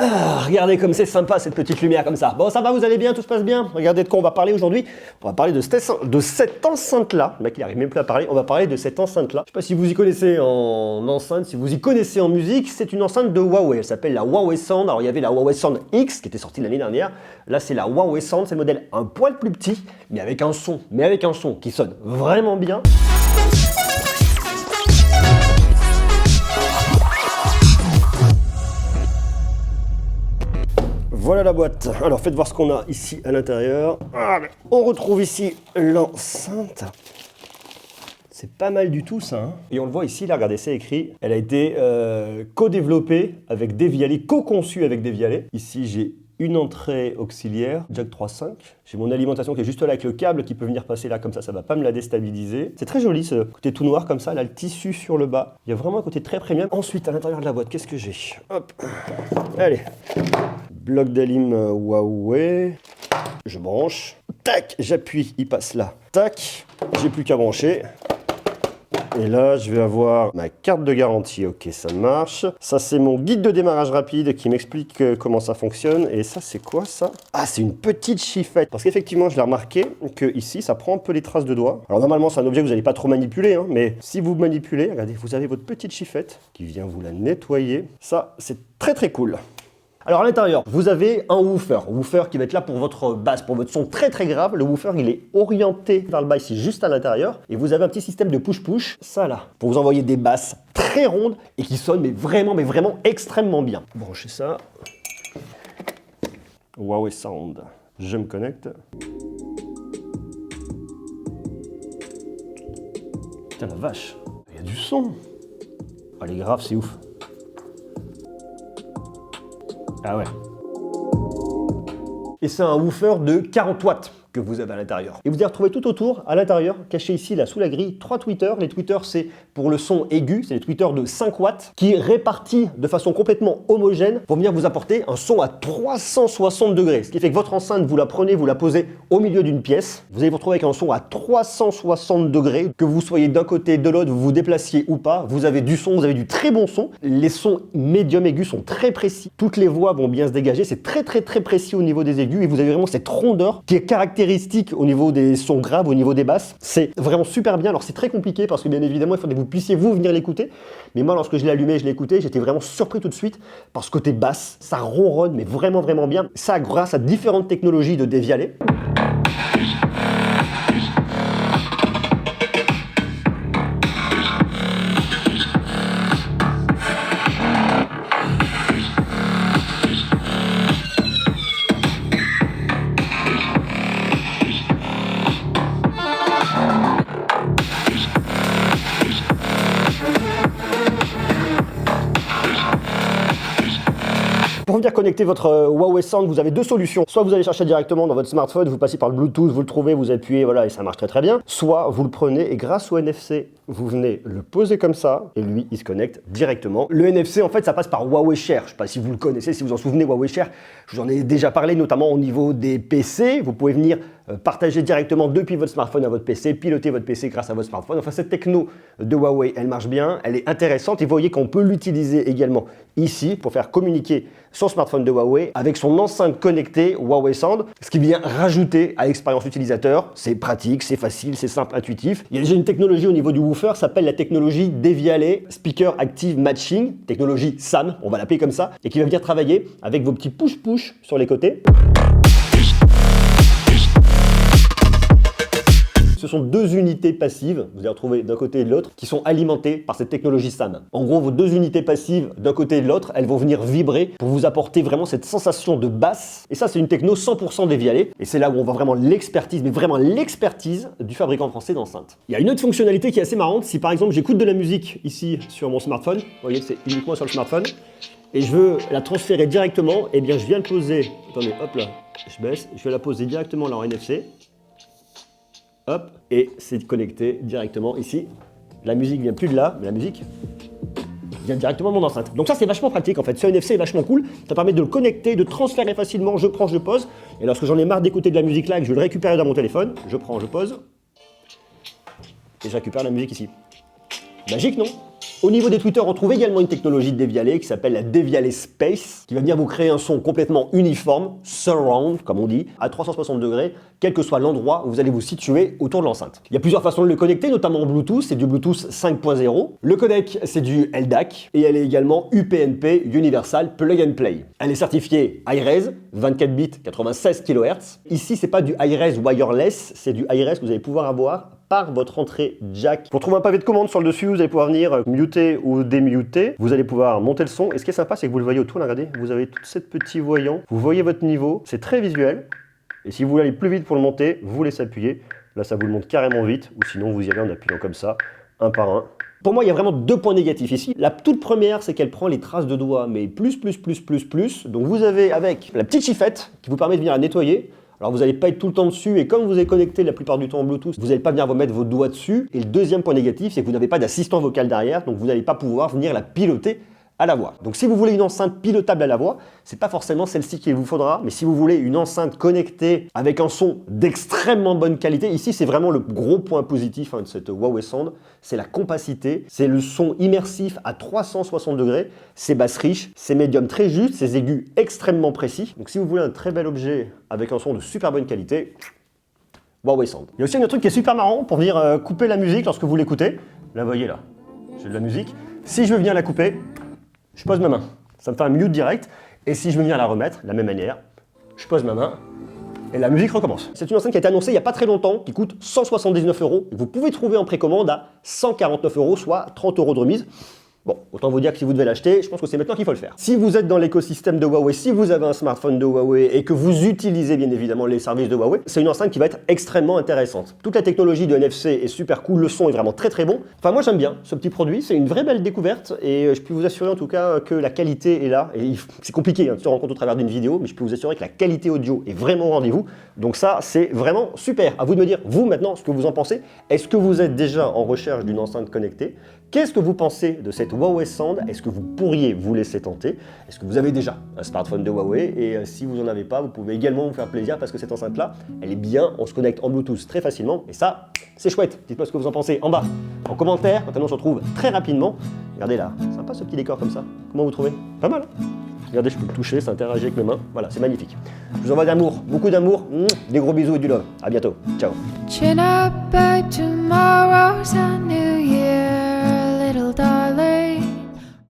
Ah, regardez comme c'est sympa cette petite lumière comme ça. Bon, ça va, vous allez bien, tout se passe bien? Regardez de quoi on va parler aujourd'hui. On va parler de cette enceinte-là. Le mec, il arrive même plus à parler. On va parler de cette enceinte-là. Je sais pas si vous y connaissez en enceinte, si vous y connaissez en musique. C'est une enceinte de Huawei. Elle s'appelle la Huawei Sound. Alors, il y avait la Huawei Sound X qui était sortie l'année dernière. Là, c'est la Huawei Sound. C'est le modèle un poil plus petit, mais avec un son qui sonne vraiment bien. Voilà la boîte. Alors faites voir ce qu'on a ici à l'intérieur. On retrouve ici l'enceinte. C'est pas mal du tout ça. Hein. Et on le voit ici, là, regardez, c'est écrit. Elle a été co-développée avec Devialet, co-conçue avec Devialet. Ici, j'ai une entrée auxiliaire, jack 3.5. J'ai mon alimentation qui est juste là avec le câble qui peut venir passer là comme ça va pas me la déstabiliser. C'est très joli ce côté tout noir comme ça, là le tissu sur le bas. Il y a vraiment un côté très premium. Ensuite, à l'intérieur de la boîte, qu'est-ce que j'ai? Hop, allez. Bloc d'alim Huawei. Je branche. Tac, j'appuie, il passe là. Tac, j'ai plus qu'à brancher. Et là, je vais avoir ma carte de garantie. Ok, ça marche. Ça, c'est mon guide de démarrage rapide qui m'explique comment ça fonctionne. Et ça, c'est quoi ça? Ah, c'est une petite chiffette. Parce qu'effectivement, je l'ai remarqué que ici, ça prend un peu les traces de doigts. Alors normalement, c'est un objet que vous n'allez pas trop manipuler. Hein, mais si vous manipulez, regardez, vous avez votre petite chiffette qui vient vous la nettoyer. Ça, c'est très très cool. Alors à l'intérieur, vous avez un woofer qui va être là pour votre basse, pour votre son très très grave. Le woofer, il est orienté vers le bas ici, juste à l'intérieur. Et vous avez un petit système de push-push, ça là, pour vous envoyer des basses très rondes et qui sonnent mais vraiment extrêmement bien. Branchez ça. Huawei Sound. Je me connecte. Putain la vache, il y a du son. Ah les graves, c'est ouf. Ah ouais. Et c'est un woofer de 40 watts que vous avez à l'intérieur. Et vous allez retrouver tout autour, à l'intérieur, caché ici, là, sous la grille, 3 tweeters. Les tweeters, c'est pour le son aigu, c'est les tweeters de 5 watts, qui répartis de façon complètement homogène vont venir vous apporter un son à 360 degrés. Ce qui fait que votre enceinte, vous la prenez, vous la posez au milieu d'une pièce. Vous allez vous retrouver avec un son à 360 degrés, que vous soyez d'un côté, de l'autre, vous vous déplaciez ou pas. Vous avez du son, vous avez du très bon son. Les sons médium aigus sont très précis. Toutes les voix vont bien se dégager. C'est très précis au niveau des aigus et vous avez vraiment cette rondeur qui est caractéristique au niveau des sons graves, au niveau des basses. C'est vraiment super bien. Alors c'est très compliqué parce que bien évidemment il faudrait que vous puissiez vous venir l'écouter. Mais moi lorsque je l'ai allumé, je l'ai écouté, j'étais vraiment surpris tout de suite parce que côté basse, ça ronronne mais vraiment bien. Ça grâce à différentes technologies de Devialet. Pour venir connecter votre Huawei Sound, vous avez deux solutions. Soit vous allez chercher directement dans votre smartphone, vous passez par le Bluetooth, vous le trouvez, vous appuyez, voilà, et ça marche très bien. Soit vous le prenez et grâce au NFC, vous venez le poser comme ça et lui, il se connecte directement. Le NFC, en fait, ça passe par Huawei Share. Je ne sais pas si vous le connaissez, si vous en souvenez, Huawei Share. Je vous en ai déjà parlé, notamment au niveau des PC. Vous pouvez venir partager directement depuis votre smartphone à votre PC, piloter votre PC grâce à votre smartphone. Enfin, cette techno de Huawei, elle marche bien, elle est intéressante et vous voyez qu'on peut l'utiliser également ici pour faire communiquer son smartphone de Huawei avec son enceinte connectée Huawei Sound, ce qui vient rajouter à l'expérience utilisateur. C'est pratique, c'est facile, c'est simple, intuitif. Il y a déjà une technologie au niveau du woofer, ça s'appelle la technologie Devialet Speaker Active Matching, technologie SAM, on va l'appeler comme ça, et qui va venir travailler avec vos petits push-push sur les côtés. Ce sont deux unités passives, vous allez retrouver d'un côté et de l'autre, qui sont alimentées par cette technologie SAM. En gros, vos deux unités passives d'un côté et de l'autre, elles vont venir vibrer pour vous apporter vraiment cette sensation de basse. Et ça, c'est une techno 100% Devialet. Et c'est là où on voit vraiment l'expertise, mais vraiment l'expertise du fabricant français d'enceintes. Il y a une autre fonctionnalité qui est assez marrante. Si par exemple, j'écoute de la musique ici sur mon smartphone, vous voyez, c'est uniquement sur le smartphone, et je veux la transférer directement, eh bien, je viens le poser. Attendez, hop là, je baisse, je vais la poser directement là en NFC. Hop, et c'est connecté directement ici. La musique vient plus de là, mais la musique vient directement de mon enceinte. Donc ça, c'est vachement pratique en fait. Ce NFC est vachement cool. Ça permet de le connecter, de transférer facilement. Je prends, je pose. Et lorsque j'en ai marre d'écouter de la musique là et que je veux le récupérer dans mon téléphone, je prends, je pose. Et je récupère la musique ici. Magique, non? Au niveau des tweeters, on trouve également une technologie de Devialet qui s'appelle la Devialet Space, qui va venir vous créer un son complètement uniforme, surround, comme on dit, à 360 degrés, quel que soit l'endroit où vous allez vous situer autour de l'enceinte. Il y a plusieurs façons de le connecter, notamment en Bluetooth, c'est du Bluetooth 5.0. Le codec, c'est du LDAC, et elle est également UPnP, Universal Plug and Play. Elle est certifiée Hi-Res, 24 bits, 96 kHz. Ici, c'est pas du Hi-Res wireless, c'est du Hi-Res que vous allez pouvoir avoir par votre entrée jack. Pour trouver un pavé de commande sur le dessus, vous allez pouvoir venir muter ou démuter. Vous allez pouvoir monter le son. Et ce qui est sympa, c'est que vous le voyez autour, là, regardez, vous avez tous ces petits voyants. Vous voyez votre niveau, c'est très visuel. Et si vous voulez aller plus vite pour le monter, vous laissez appuyer. Là, ça vous le monte carrément vite. Ou sinon, vous y allez en appuyant comme ça, un par un. Pour moi, il y a vraiment deux points négatifs ici. La toute première, c'est qu'elle prend les traces de doigts, mais plus. Donc vous avez avec la petite chiffette qui vous permet de venir la nettoyer. Alors vous n'allez pas être tout le temps dessus et comme vous avez connecté la plupart du temps en Bluetooth, vous n'allez pas venir vous mettre vos doigts dessus. Et le deuxième point négatif, c'est que vous n'avez pas d'assistant vocal derrière, donc vous n'allez pas pouvoir venir la piloter à la voix. Donc si vous voulez une enceinte pilotable à la voix, c'est pas forcément celle-ci qu'il vous faudra, mais si vous voulez une enceinte connectée avec un son d'extrêmement bonne qualité, ici c'est vraiment le gros point positif de cette Huawei Sound, c'est la compacité, c'est le son immersif à 360 degrés, c'est basse riche, c'est médium très juste, c'est aigus extrêmement précis. Donc si vous voulez un très bel objet avec un son de super bonne qualité, Huawei Sound. Il y a aussi un autre truc qui est super marrant pour venir couper la musique lorsque vous l'écoutez. Là, vous voyez là, j'ai de la musique. Si je veux venir la couper, je pose ma main, ça me fait un mute direct, et si je veux venir la remettre, de la même manière, je pose ma main, et la musique recommence. C'est une enceinte qui a été annoncée il n'y a pas très longtemps, qui coûte 179 €, et vous pouvez trouver en précommande à 149 €, soit 30 € de remise. Bon, autant vous dire que si vous devez l'acheter, je pense que c'est maintenant qu'il faut le faire. Si vous êtes dans l'écosystème de Huawei, si vous avez un smartphone de Huawei et que vous utilisez bien évidemment les services de Huawei, c'est une enceinte qui va être extrêmement intéressante. Toute la technologie de NFC est super cool, le son est vraiment très bon. Enfin moi j'aime bien ce petit produit, c'est une vraie belle découverte et je peux vous assurer en tout cas que la qualité est là. Et c'est compliqué de se rendre compte au travers d'une vidéo, mais je peux vous assurer que la qualité audio est vraiment au rendez-vous. Donc ça c'est vraiment super. À vous de me dire, vous maintenant, ce que vous en pensez. Est-ce que vous êtes déjà en recherche d'une enceinte connectée? Qu'est-ce que vous pensez de cette Huawei Sound? Est-ce que vous pourriez vous laisser tenter? Est-ce que vous avez déjà un smartphone de Huawei? Et si vous n'en avez pas, vous pouvez également vous faire plaisir parce que cette enceinte-là, elle est bien, on se connecte en Bluetooth très facilement et ça, c'est chouette. Dites-moi ce que vous en pensez en bas, en commentaire. Maintenant, on se retrouve très rapidement. Regardez là, sympa ce petit décor comme ça. Comment vous trouvez? Pas mal, hein? Regardez, je peux le toucher, ça interagit avec mes mains. Voilà, c'est magnifique. Je vous envoie d'amour, beaucoup d'amour, des gros bisous et du love. À bientôt. Ciao.